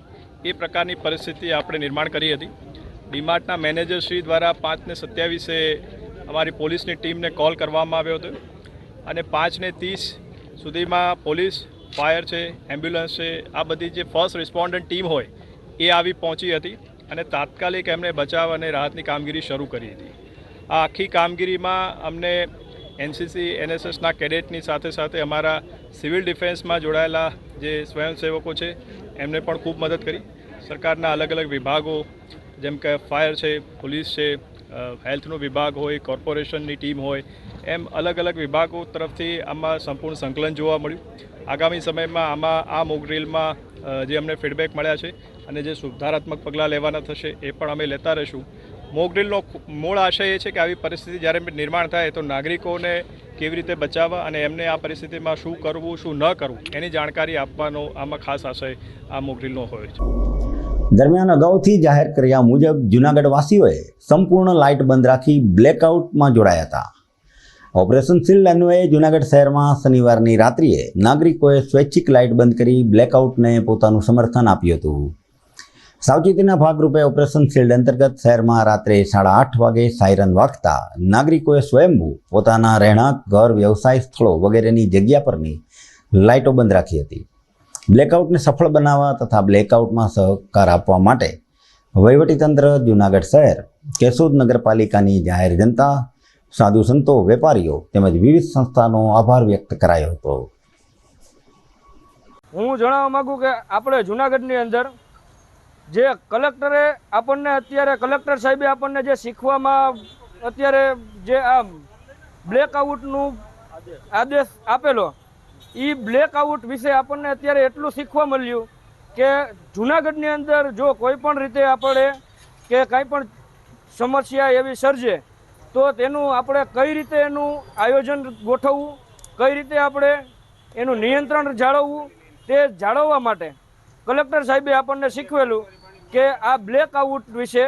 એ પ્રકારની પરિસ્થિતિ આપણે નિર્માણ કરી હતી. ડીમાર્ટના મેનેજરશ્રી દ્વારા 5:27 અમારી પોલીસની ટીમને કોલ કરવામાં આવ્યો હતો અને 5:30 સુધીમાં પોલીસ, ફાયર છે, એમ્બ્યુલન્સ છે, આ બધી જે ફર્સ્ટ રિસ્પોન્ડન્ટ ટીમ હોય એ આવી પહોંચી હતી અને તાત્કાલિક એમણે બચાવ અને રાહતની કામગીરી શરૂ કરી હતી. આ આખી કામગીરીમાં અમને એનસીસી, એનએસએસના કેડેટની સાથે સાથે અમારા સિવિલ ડિફેન્સમાં જોડાયેલા જે સ્વયંસેવકો છે એમને પણ ખૂબ મદદ કરી. સરકારના અલગ અલગ વિભાગો જેમ કે ફાયર છે, પોલીસ છે, હેલ્થનો વિભાગ હોય, કોર્પોરેશનની ટીમ હોય, એમ અલગ અલગ વિભાગો તરફથી આમાં સંપૂર્ણ સંકલન જોવા મળ્યું. આગામી સમયમાં આમાં આ મોક ડ્રીલમાં જે અમને ફીડબેક મળ્યા છે અને જે સુધારાત્મક પગલાં લેવાના થશે એ પણ અમે લેતા રહીશું. મોક ડ્રીલનો મૂળ આશય એ છે કે આવી પરિસ્થિતિ જ્યારે નિર્માણ થાય તો નાગરિકોને કેવી રીતે બચાવવા અને એમને આ પરિસ્થિતિમાં શું કરવું, શું ન કરવું એની જાણકારી આપવાનો આમાં ખાસ આશય આ મોક ડ્રીલનો હોય છે. દરમિયાન અગાઉથી જાહેર કર્યા મુજબ જૂનાગઢ વાસીઓએ સંપૂર્ણ લાઇટ બંધ રાખી બ્લેકઆઉટમાં જોડાયા હતા. ઓપરેશન શિલ્ડ અન્વયે જૂનાગઢ શહેરમાં શનિવારની રાત્રિએ નાગરિકોએ સ્વૈચ્છિક લાઇટ બંધ કરી બ્લેકઆઉટને પોતાનું સમર્થન આપ્યું હતું. સાવચેતીના ભાગરૂપે ઓપરેશન શિલ્ડ અંતર્ગત શહેરમાં રાત્રે 8:30 વાગે સાયરન વાગતા નાગરિકોએ સ્વયંભૂ પોતાના રહેણાંક, ઘર, વ્યવસાય સ્થળો વગેરેની જગ્યા પરની લાઇટો બંધ રાખી હતી. બ્લેકઆઉટને સફળ બનાવવા તથા બ્લેકઆઉટમાં સહકાર આપવા માટે વહીવટીતંત્ર, જૂનાગઢ શહેર, કેશોદ નગરપાલિકાની જાહેર જનતા, સાધુ સંતો, વેપારીઓ તેમજ વિવિધ સંસ્થાનો આભાર વ્યક્ત કરાયો હતો. હું જણાવવા માગું કે આપણે જુનાગઢની અંદર જે કલેક્ટરે આપણને અત્યારે કલેક્ટર સાહેબે આપણને જે શીખવામાં અત્યારે જે આ બ્લેકઆઉટનું આદેશ આપેલો એ બ્લેકઆઉટ વિશે આપણને અત્યારે એટલું શીખવા મળ્યું કે જુનાગઢની અંદર જો કોઈ પણ રીતે આપણે કે કાંઈ પણ સમસ્યા એવી સર્જે તો તેનું આપણે કઈ રીતે એનું આયોજન ગોઠવવું, કઈ રીતે આપણે એનું નિયંત્રણ જાળવવું, તે જાળવવા માટે કલેક્ટર સાહેબે આપણને શીખવેલું કે આ બ્લેકઆઉટ વિશે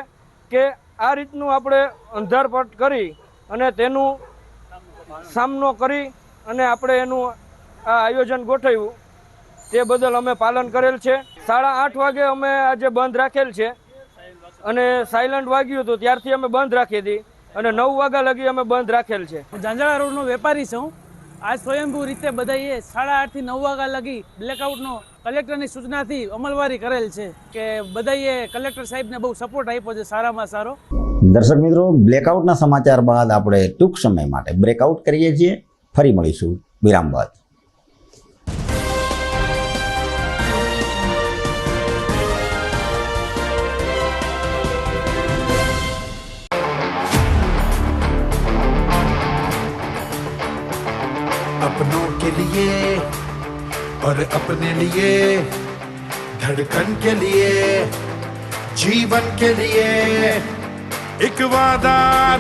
કે આ રીતનું આપણે અંધારપટ કરી અને તેનું સામનો કરી અને આપણે એનું આ આયોજન ગોઠવ્યું. તે બદલ અમે પાલન કરેલ છે. 8:30 વાગે અમે આજે બંધ રાખેલ છે અને સાયલન્ટ વાગ્યું હતું ત્યારથી અમે બંધ રાખી હતી અને 9 વાગ્યા લગી અમે બંધ રાખેલ છે. ઝાંઝરા રોડનો વેપારી છું. આજ સ્વયંભૂ રીતે બધાએ 8:30 થી 9 વાગ્યા લગી બ્લેકઆઉટનો કલેક્ટરની સૂચનાથી અમલવારી કરેલ છે કે બધાએ કલેક્ટર સાહેબને બહુ સપોર્ટ આપ્યો છે સારામાં સારો. દર્શક મિત્રો, બ્લેકઆઉટના સમાચાર બાદ આપણે ટૂંક સમય માટે બ્રેકઆઉટ કરીએ છીએ. ફરી મળીશું વિરામ બાદ. अपनों के लिए और अपने लिए, धड़कन के लिए, जीवन के लिए एक वादा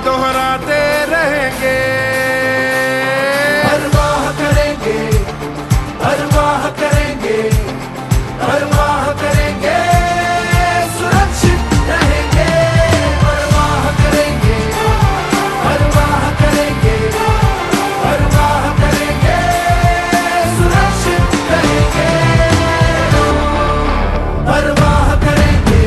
दोहराते रहेंगे, परवाह करेंगे, परवाह करेंगे, परवाह करेंगे, सुरक्षित रहेंगे, परवाह करेंगे, परवाह करेंगे, परवाह करेंगे, सुरक्षित रहेंगे, परवाह करेंगे.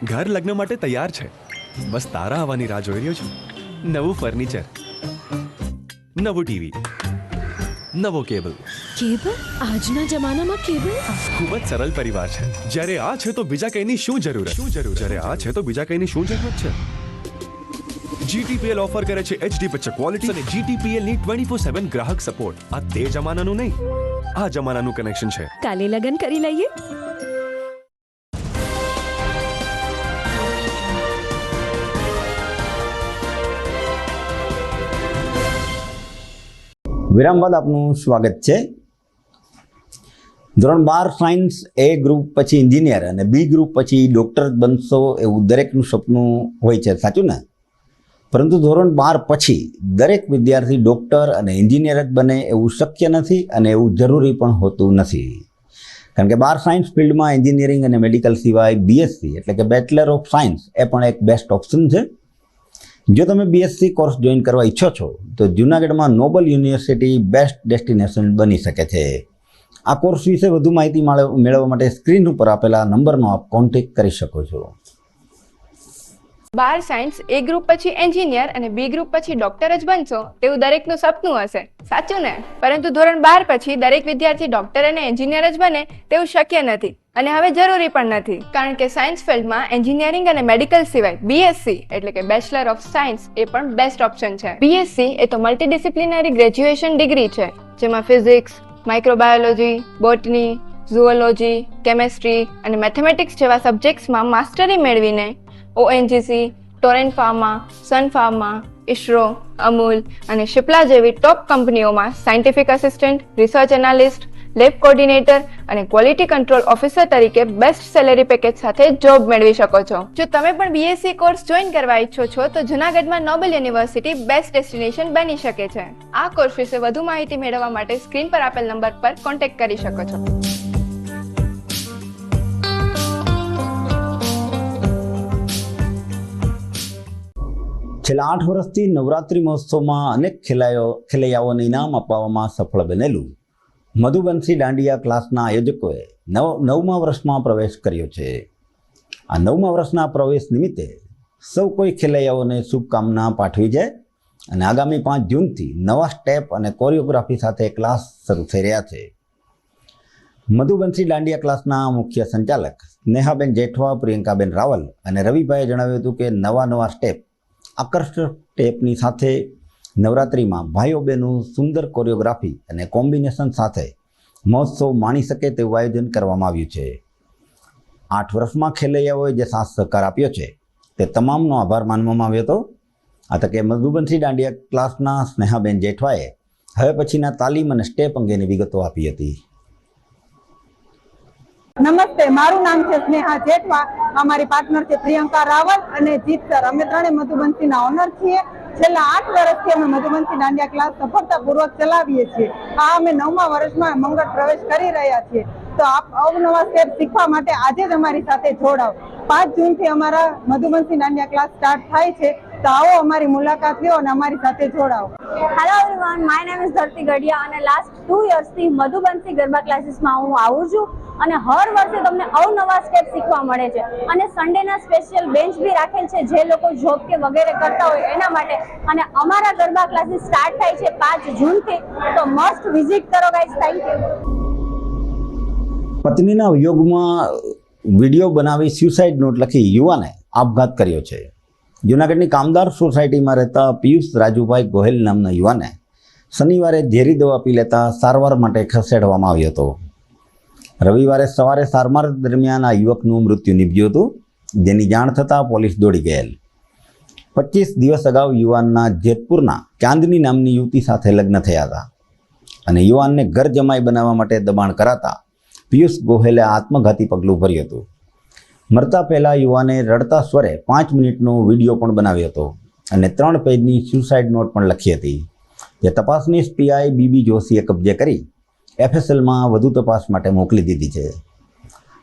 ઘર લગ્ન માટે તૈયાર છે. બસ તારા આવવાની રાહ જોઈ રહ્યો છું. નવું ફર્નિચર, નવું ટીવી, નવો કેબલ. કેબલ? આજના જમાનામાં કેબલ? ખૂબ જ સરળ પરિવાર છે. જ્યારે આ છે તો બીજા કઈની શું જરૂરત? જ્યારે આ છે તો બીજા કઈની શું જરૂરત છે? GTPL ઓફર કરે છે HD પિક્ચર ક્વોલિટી અને GTPL ની 24/7 ગ્રાહક સપોર્ટ. આ તે જમાનાનું નહીં, આ જમાનાનું કનેક્શન છે. કાલે લગન કરી લઈએ. વિરામ બાદ આપનું સ્વાગત છે. ધોરણ 12 સાયન્સ એ ગ્રુપ પછી એન્જિનિયર અને બી ગ્રુપ પછી ડૉક્ટર બનશો એવું દરેકનું સપનું હોય છે, સાચું ને? પરંતુ ધોરણ 12 પછી દરેક વિદ્યાર્થી ડૉક્ટર અને એન્જિનિયર જ બને એવું શક્ય નથી અને એવું જરૂરી પણ હોતું નથી. કારણ કે 12 સાયન્સ ફિલ્ડમાં એન્જિનિયરિંગ અને મેડિકલ સિવાય બીએસસી એટલે કે બેચલર ઓફ સાયન્સ એ પણ એક બેસ્ટ ઓપ્શન છે. જો તમે બીએસસી કોર્સ જોઈન કરવા ઈચ્છો છો તો જૂનાગઢમાં નોબલ યુનિવર્સિટી બેસ્ટ ડેસ્ટિનેશન બની શકે છે. આ કોર્સ વિશે વધુ માહિતી મેળવવા માટે સ્ક્રીન ઉપર આપેલા નંબરનો આપ કોન્ટેક્ટ કરી શકો છો. 12 સાયન્સ એ ગ્રુપ પછી એન્જિનિયર અને બી ગ્રુપ પછી ડોક્ટર જ બનશો તેવું દરેકનું સપનું હશે, સાચું ને? પરંતુ ધોરણ 12 પછી દરેક વિદ્યાર્થી ડોક્ટર અને એન્જિનિયર જ બને તેવું શક્ય નથી અને હવે જરૂરી પણ નથી, કારણ કે સાયન્સ ફિલ્ડમાં એન્જિનિયરિંગ અને મેડિકલ સિવાય બીએસસી એટલે કે બેચલર ઓફ સાયન્સ એ પણ બેસ્ટ ઓપ્શન છે. બીએસસી એ તો મલ્ટીડિસિપ્લિનરી ગ્રેજ્યુએશન ડિગ્રી છે જેમાં ફિઝિક્સ, માઇક્રોબાયોલોજી, બોટની, ઝુઓલોજી, કેમેસ્ટ્રી અને મેથેમેટિક્સ જેવા સબ્જેક્ટ્સમાં માસ્ટરી મેળવીને ONGC, Torrent pharma, Sun Pharma, ISRO, Amul અને શિપ્લા જેવી ટોપ કંપનીઓમાં scientific assistant, research analyst, lab coordinator અને ક્વોલિટી કંટ્રોલ ઓફિસર તરીકે બેસ્ટ સેલેરી પેકેજ સાથે જોબ મેળવી શકો છો. જો તમે પણ બીએસસી કોર્સ જોઈન કરવા ઈચ્છો છો તો જૂનાગઢમાં નોબલ યુનિવર્સિટી બેસ્ટ ડેસ્ટિનેશન બની શકે છે. આ કોર્સ વિશે વધુ માહિતી મેળવવા માટે સ્ક્રીન પર આપેલ નંબર પર કોન્ટેક્ટ કરી શકો છો. છેલ્લા 8 વર્ષથી નવરાત્રિ મહોત્સવમાં અનેક ખેલૈયાઓને ઇનામ અપાવવામાં સફળ બનેલું મધુબંસી દાંડિયા ક્લાસના આયોજકોએ નવમા વર્ષમાં પ્રવેશ કર્યો છે. આ 9મા વર્ષના પ્રવેશ નિમિત્તે સૌ કોઈ ખેલૈયાઓને શુભકામના પાઠવી છે અને આગામી 5 જૂનથી નવા સ્ટેપ અને કોરિયોગ્રાફી સાથે ક્લાસ શરૂ થઈ રહ્યા છે. મધુબંસી દાંડિયા ક્લાસના મુખ્ય સંચાલક સ્નેહાબેન જેઠવા, પ્રિયંકાબેન રાવલ અને રવિભાઈએ જણાવ્યું હતું કે નવા સ્ટેપ, આકર્ષક સ્ટેપની સાથે નવરાત્રિમાં ભાઈઓ બહેનો સુંદર કોરિયોગ્રાફી અને કોમ્બિનેશન સાથે મહોત્સવ માણી શકે તેવું આયોજન કરવામાં આવ્યું છે. 8 વર્ષમાં ખેલૈયાઓએ જે સાથ સહકાર આપ્યો છે તે તમામનો આભાર માનવામાં આવ્યો હતો. આ તકે મધુબંસી દાંડિયા ક્લાસના સ્નેહાબેન જેઠવાએ હવે પછીના તાલીમ અને સ્ટેપ અંગેની વિગતો આપી હતી. નમસ્તે, મારું નામ છે સ્નેહા જેઠવા. અમારી પાર્ટનર છે પ્રિયંકા રાવલ અને જીત સર. અમે ત્રણે મધુબંસીના ઓનર છીએ. છેલ્લા 8 વર્ષથી અમે મધુબંસી દાંડિયા ક્લાસ સફળતાપૂર્વક ચલાવીએ છીએ. આ અમે 9મા વર્ષમાં મંગળ પ્રવેશ કરી રહ્યા છીએ. તો આપ અવનવા સ્ટેપ શીખવા માટે આજે જ અમારી સાથે જોડાઓ. 5 જૂનથી અમારા મધુબંસી દાંડિયા ક્લાસ સ્ટાર્ટ થાય છે. તો આવો અમારી મુલાકાત લ્યો અને અમારી સાથે જોડાઓ. Hello everyone, my name is ધરતી ગઢિયા અને લાસ્ટ 2 યર્સથી મધુબંસી ગરબા ક્લાસીસમાં હું આવું છું અને હર વર્ષે તમને અવનવા સ્ટેપ શીખવા મળે છે અને સન્ડેના સ્પેશિયલ બેન્ચ બી રાખેલ છે જે લોકો જોબ કે વગેરે કરતા હોય એના માટે. અને અમારા ગરબા ક્લાસીસ સ્ટાર્ટ થાય છે 5 જૂનથી. તો મસ્ટ વિઝિટ કરો ગાઈઝ. Thank you. પત્નીના વિયોગમાં વિડીયો બનાવી સ્યુસાઇડ નોટ લખી યુવાને આપઘાત કર્યો છે. જૂનાગઢની કામદાર સોસાયટીમાં રહેતા પિયુષ રાજુભાઈ ગોહેલ નામના યુવાને શનિવારે ઝેરી દવા પી લેતા સારવાર માટે ખસેડવામાં આવ્યો હતો. રવિવારે સવારે સારવાર દરમિયાન આ યુવકનું મૃત્યુ નીપજ્યું હતું, જેની જાણ થતાં પોલીસ દોડી ગયેલ. 25 દિવસ અગાઉ યુવાનના જેતપુરના ચાંદની નામની યુવતી સાથે લગ્ન થયા હતા અને યુવાનને ઘર જમાઈ બનાવવા માટે દબાણ કરાતા પિયુષ ગોહેલે આત્મઘાતી પગલું ભર્યું હતું. મરતા પહેલાં યુવાને રડતા સ્વરે 5 મિનિટનો વિડીયો પણ બનાવ્યો હતો અને 3 પેજની સ્યુસાઇડ નોટ પણ લખી હતી, જે તપાસનીશ પીઆઈ બીબી જોશીએ કબજે કરી એફએસએલમાં વધુ તપાસ માટે મોકલી દીધી છે.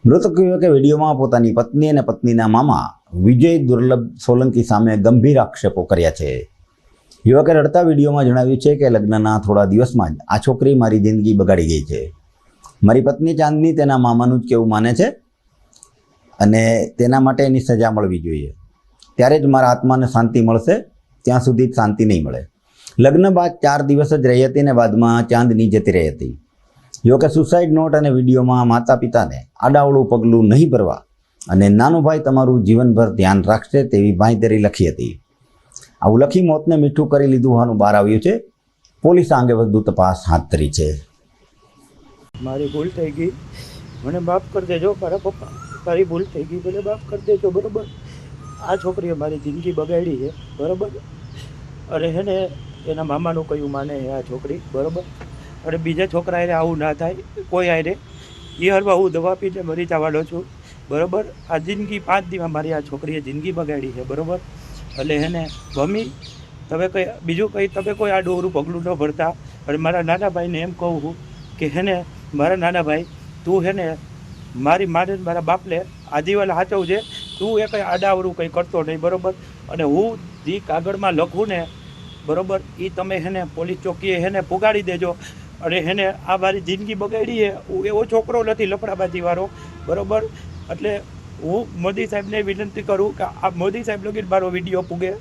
મૃતક યુવકે વિડીયોમાં પોતાની પત્ની અને પત્નીના મામા વિજય દુર્લભ સોલંકી સામે ગંભીર આક્ષેપો કર્યા છે. યુવકે રડતા વિડીયોમાં જણાવ્યું છે કે લગ્નના થોડા દિવસમાં જ આ છોકરી મારી જિંદગી બગાડી ગઈ છે. મારી પત્ની ચાંદની તેના મામાનું જ કેવું માને છે અને તેના માટે એની સજા મળવી જોઈએ. ત્યારે જ મારા આત્માને શાંતિ મળશે, ત્યાં સુધી જ શાંતિ નહીં મળે. લગ્ન બાદ 4 દિવસ જ રહી હતી અને બાદમાં ચાંદની જતી રહી હતી. યુવકે સુસાઇડ નોટ અને વિડીયોમાં માતા પિતાને આડાવડું પગલું નહીં ભરવા અને નાનો ભાઈ તમારું જીવનભર ધ્યાન રાખશે તેવી બાંયધરી લખી હતી. આવું લખી મોતને મીઠું કરી લીધું હોવાનું બહાર આવ્યું છે. પોલીસ અંગે વધુ તપાસ હાથ ધરી છે. મારી ભૂલ થઈ ગઈ, મને માફ કરી દેજો મારા પપ્પા. મારી ભૂલ થઈ ગઈ, મને માફ કરી દેજો, બરાબર? આ છોકરીએ મારી જિંદગી બગાડી છે, બરાબર? અને એને એના મામાનું કયું માને આ છોકરી, બરાબર? અને બીજા છોકરા એને આવું ના થાય, કોઈ આને એ હરવા હું દવા પીને મરી જવાનો છું, બરાબર. આ જિંદગી 5 દિવસમાં મારી આ છોકરીએ જિંદગી બગાડી છે, બરાબર. એટલે એને મમ્મી તમે કંઈ બીજું કંઈ તમે કોઈ આ ડોરું પગલું ન ભરતા. અને મારા નાના ભાઈને એમ કહું છું કે હેને મારા નાના ભાઈ તું હેને મારી માને મારા બાપને આજીવન સાચવજે, તું એ કંઈ આડાવડું કંઈ કરતો નહીં, બરાબર. અને હું જે કાગળમાં લખું ને, બરાબર, એ તમે હેને પોલીસ ચોકીએ હેને પુગાડી દેજો. અને હેને આ મારી જિંદગી બગાડી છે, હું એવો છોકરો નથી લફડાબાજીવાળો, બરાબર. એટલે હું મોદી સાહેબને વિનંતી કરું કે આ મોદી સાહેબ લગીન મારો વિડીયો પૂગે,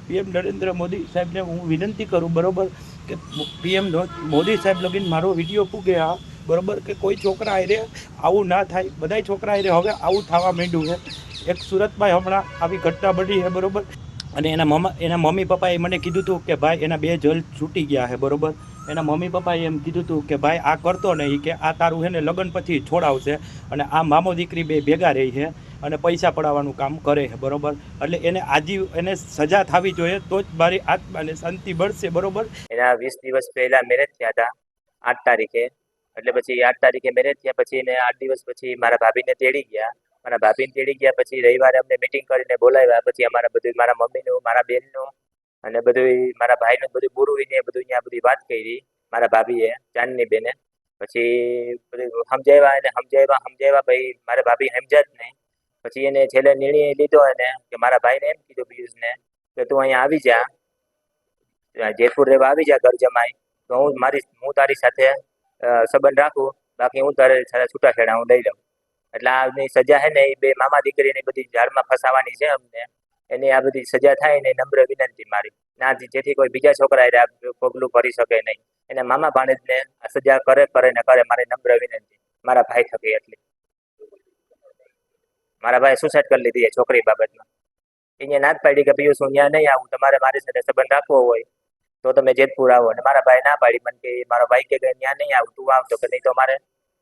PM નરેન્દ્ર મોદી સાહેબને હું વિનંતી કરું, બરાબર, કે PM મોદી સાહેબ લગીન મારો વિડીયો પૂગે આ, બરાબર, કે કોઈ છોકરા આરે આવું ના થાય. બધાય છોકરા આરે હવે આવું થવા માંડ્યું છે. એક સુરતમાં હમણાં આવી ઘટના બની છે, બરાબર. અને એના મમ્મી પપ્પાએ મને કીધું હતું કે ભાઈ એના 2 જલ છૂટી ગયા છે, બરાબર. એના મમ્મી પપ્પાએ એમ કીધું હતું કે ભાઈ આ કરતો નહીં, કે આ તારું છે ને લગ્ન પછી છોડાવશે. અને આ મામો દીકરી બે ભેગા રહી છે અને પૈસા પડાવવાનું કામ કરે છે, બરાબર. એટલે એને સજા થવી જોઈએ, તો જ મારી આત્માને શાંતિ મળશે, બરાબર. એના 20 દિવસ પહેલા મેરેજ થયા હતા 8 તારીખે. એટલે પછી 8 તારીખે મેરેજ થયા પછી એને 8 દિવસ પછી મારા ભાભીને તેડી ગયા. મારા ભાભીને તેડી ગયા પછી રવિવારે અમને મિટિંગ કરીને બોલાવ્યા. પછી અમારા બધું મારા મમ્મીનું, મારા બેનનું અને બધું મારા ભાઈનું બધું પૂરું ને બધું ત્યાં બધી વાત કરી મારા ભાભીએ, ચાંદની બેને. પછી બધું સમજાવ્યા એને સમજાવ્યા ભાઈ મારા ભાભી સમજ્યા જ નહીં. પછી એને છેલ્લે નિર્ણય લીધો એને કે મારા ભાઈને એમ કીધું પિયુષને કે તું અહીંયા આવી જા, જેતપુર રહેવા આવી જા ઘર જમાઈ, તો હું તારી સાથે સંબંધ રાખું, બાકી હું તારે છૂટાછેડા હું લઈ લઉં. એટલે આની સજા છે ને એ 2 મામા દીકરીની બધી જાળમાં ફસાવાની છે અમને. એની આ બધી સજા થાય ને નમ્ર વિનંતી મારી ના, જેથી કોઈ બીજા છોકરા આ પગલું ભરી શકે નહીં. એને મામા ભાણેજને આ સજા કરે મારી નમ્ર વિનંતી મારા ભાઈ થકી. એટલી મારા ભાઈ સુસાઇડ કરી લીધી છોકરી બાબતમાં. એને ના જ પાડી કે પિયુષ હું ત્યાં નહીં આવું, તમારે મારી સાથે સંબંધ રાખવો હોય તો તમે જેતપુર આવો. અને મારા ભાઈ ના પાડી મને કે મારો ભાઈ કે ત્યાં નહીં આવું, તું આવતો કે નહીં તો મારે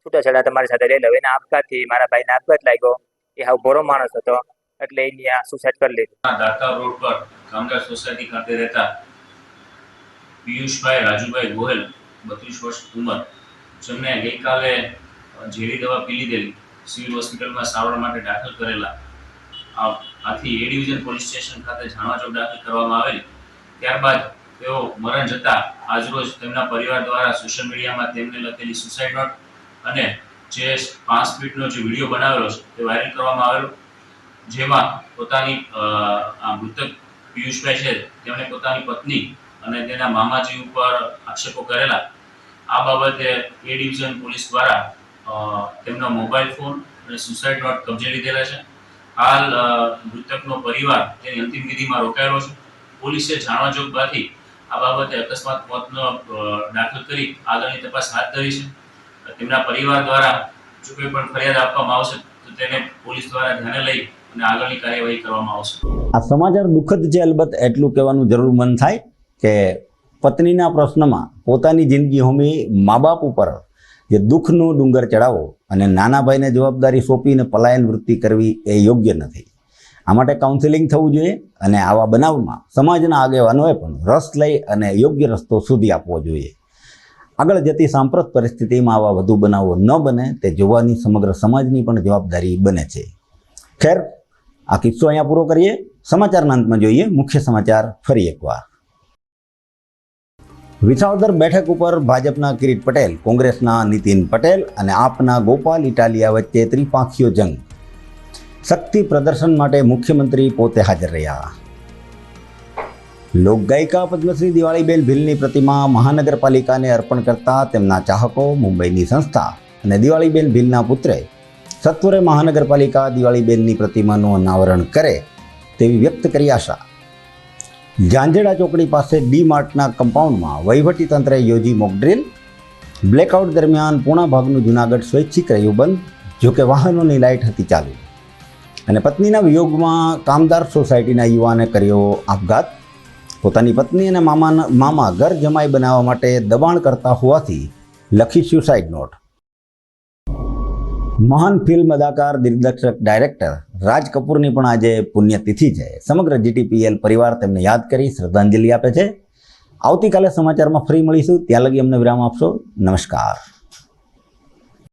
છૂટાછેડા તમારી સાથે લઈ લઉં. એના આપઘાતથી મારા ભાઈને આપઘાત લાગ્યો. એ હાવ ભોળો માણસ હતો એટલે એને આ સુસાઇડ કરી લીધું. દાતા રોડ પર કામદાર સોસાયટી ખાતે રહેતા પિયુષભાઈ રાજુભાઈ ગોહેલ 32 વર્ષ ઉંમર, જેમને ગઈકાલે ઝેરી દવા પી લીધેલી, સિવિલ હોસ્પિટલમાં સારવાર માટે દાખલ કરેલા. આથી A ડિવિઝન પોલીસ સ્ટેશન ખાતે જાણવાજોગ દાખલ કરવામાં આવેલી. ત્યારબાદ તેઓ મરણ જતા આજરોજ તેમના પરિવાર દ્વારા સોશિયલ મીડિયામાં તેમને લખેલી સુસાઇડ નોટ અને જે 5 મિનિટનો જે વિડીયો બનાવેલો છે તે વાયરલ કરવામાં આવેલો. જેમાં પોતાની આ મૃતક પિયુષભાઈ છે તેમણે પોતાની પત્ની અને તેના મામાજી ઉપર આક્ષેપો કરેલા. આ બાબતે A ડિવિઝન પોલીસ દ્વારા તેમનો મોબાઈલ ફોન અને સુસાઇડ નોટ કબજે લીધેલા છે. હાલ મૃતકનો પરિવાર તેની અંતિમ વિધિમાં રોકાયેલો છે. પોલીસે જાણવાજોગથી આ બાબતે અકસ્માત મોતનો દાખલ કરી આગળની તપાસ હાથ ધરી છે. તેમના પરિવાર દ્વારા જો કોઈ પણ ફરિયાદ આપવામાં આવશે તો તેને પોલીસ દ્વારા ધ્યાને લઈ અને આગળની કાર્યવાહી કરવામાં આવશે. આ સમાચાર દુઃખદ છે. અલબત્ત એટલું કહેવાનું જરૂર મન થાય કે પત્નીના પ્રશ્નમાં પોતાની જિંદગી હોમી મા બાપ ઉપર જે દુઃખનો ડુંગર ચડાવો અને નાના ભાઈને જવાબદારી સોંપીને પલાયન વૃત્તિ કરવી એ યોગ્ય નથી. આ માટે કાઉન્સેલિંગ થવું જોઈએ અને આવા બનાવમાં સમાજના આગેવાનોએ પણ રસ લઈ અને યોગ્ય રસ્તો શોધી આપવો જોઈએ. આગળ જતી સાંપ્રત પરિસ્થિતિમાં આવા વધુ બનાવો ન બને તે જોવાની સમગ્ર સમાજની પણ જવાબદારી બને છે. ખેર, આ કિસ્સો અહીંયા પૂરો કરીએ. સમાચારના અંતમાં જોઈએ મુખ્ય સમાચાર ફરી એકવાર. વિસાવદર બેઠક ઉપર ભાજપના કિરીટ પટેલ, કોંગ્રેસના નીતિન પટેલ અને આપના ગોપાલ ઇટાલિયા વચ્ચે ત્રિપાંખીયો જંગ. શક્તિ પ્રદર્શન માટે મુખ્યમંત્રી પોતે હાજર રહ્યા. લોકગાયિકા પદ્મશ્રી દિવાળીબેન ભીલની પ્રતિમા મહાનગરપાલિકાને અર્પણ કરતા તેમના ચાહકો મુંબઈની સંસ્થા અને દિવાળીબેન ભીલના પુત્રે સત્વરે મહાનગરપાલિકા દિવાળીબેનની પ્રતિમાનું અનાવરણ કરે તેવી વ્યક્ત કરી આશા. ઝાંઝેડા ચોકડી પાસે ડી-માર્ટના કમ્પાઉન્ડમાં વહીવટીતંત્રે યોજી મોકડ્રીલ. બ્લેકઆઉટ દરમિયાન પૂર્ણ ભાગનું જૂનાગઢ સ્વૈચ્છિક રહ્યું બંધ, જોકે વાહનોની લાઇટ હતી ચાલુ. અને પત્નીના વિયોગમાં કામદાર સોસાયટીના યુવાને કર્યો આપઘાત. પોતાની પત્ની અને મામા ઘર જમાઈ બનાવવા માટે દબાણ કરતા હોવાથી લખી સ્યુસાઇડ નોટ. મહાન ફિલ્મ અદાકાર, દિગ્દર્શક, ડાયરેક્ટર રાજ કપૂરની પણ આજે પુણ્યતિથિ છે. સમગ્ર GTPL પરિવાર તેમને યાદ કરી શ્રદ્ધાંજલિ આપે છે. આવતીકાલે સમાચારમાં ફરી મળીશું. ત્યાં લગી અમને વિરામ આપશો. નમસ્કાર.